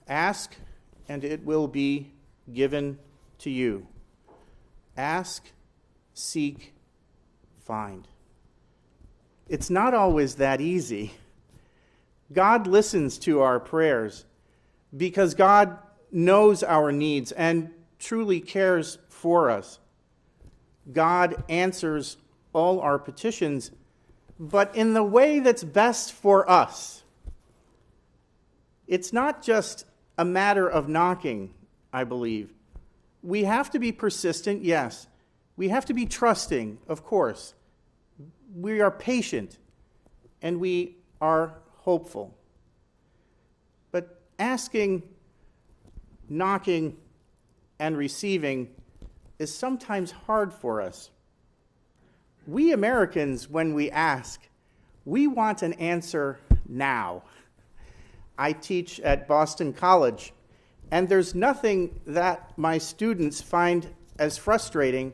Ask, and it will be given to you. Ask, seek, find. It's not always that easy. God listens to our prayers because God knows our needs and truly cares for us. God answers all our petitions, but in the way that's best for us. It's not just a matter of knocking, I believe. We have to be persistent, yes. We have to be trusting, of course. We are patient, and we are hopeful. But asking, knocking, and receiving is sometimes hard for us. We Americans, when we ask, we want an answer now. I teach at Boston College, and there's nothing that my students find as frustrating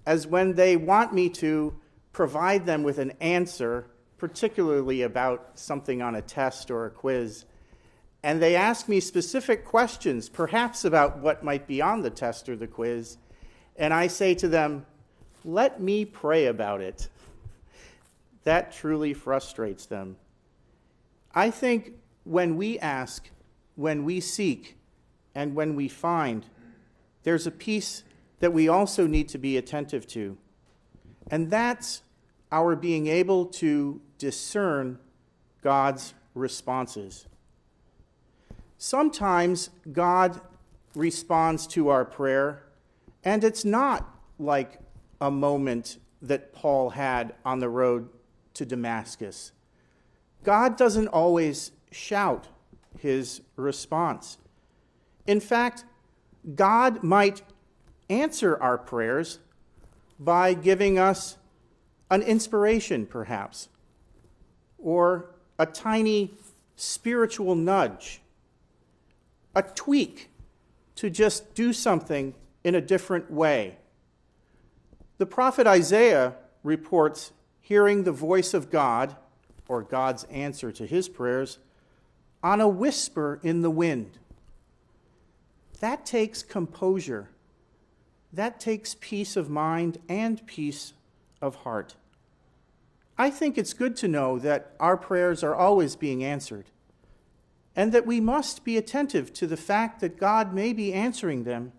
as when they want me to provide them with an answer, particularly about something on a test or a quiz, and they ask me specific questions, perhaps about what might be on the test or the quiz, and I say to them, "Let me pray about it." That truly frustrates them. I think when we ask, when we seek, and when we find, there's a piece that we also need to be attentive to, and that's our being able to discern God's responses. Sometimes God responds to our prayer, and it's not like a moment that Paul had on the road to Damascus. God doesn't always shout his response. In fact, God might answer our prayers by giving us an inspiration, perhaps, or a tiny spiritual nudge, a tweak to just do something in a different way. The prophet Isaiah reports hearing the voice of God, or God's answer to his prayers, on a whisper in the wind. That takes composure. That takes peace of mind and peace of heart. I think it's good to know that our prayers are always being answered, and that we must be attentive to the fact that God may be answering them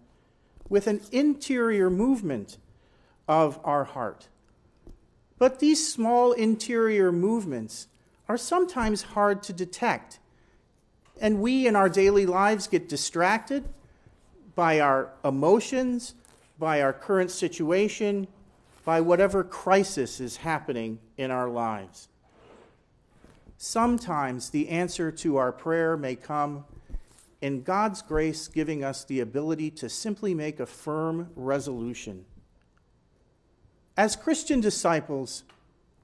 with an interior movement of our heart. But these small interior movements are sometimes hard to detect, and we in our daily lives get distracted by our emotions, by our current situation, by whatever crisis is happening in our lives. Sometimes the answer to our prayer may come in God's grace, giving us the ability to simply make a firm resolution. As Christian disciples,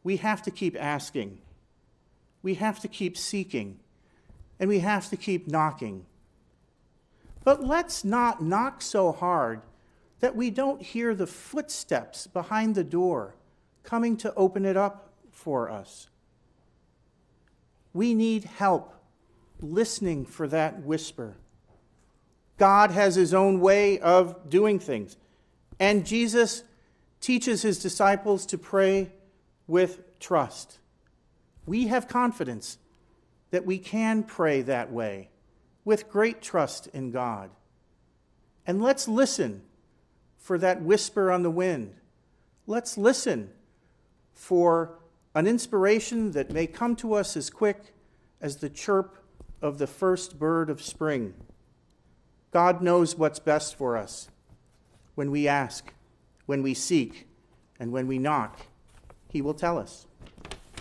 we have to keep asking, we have to keep seeking, and we have to keep knocking. But let's not knock so hard that we don't hear the footsteps behind the door coming to open it up for us. We need help listening for that whisper. God has his own way of doing things, and Jesus teaches his disciples to pray with trust. We have confidence that we can pray that way with great trust in God. And let's listen for that whisper on the wind. Let's listen for an inspiration that may come to us as quick as the chirp of the first bird of spring. God knows what's best for us. When we ask, when we seek, and when we knock, he will tell us.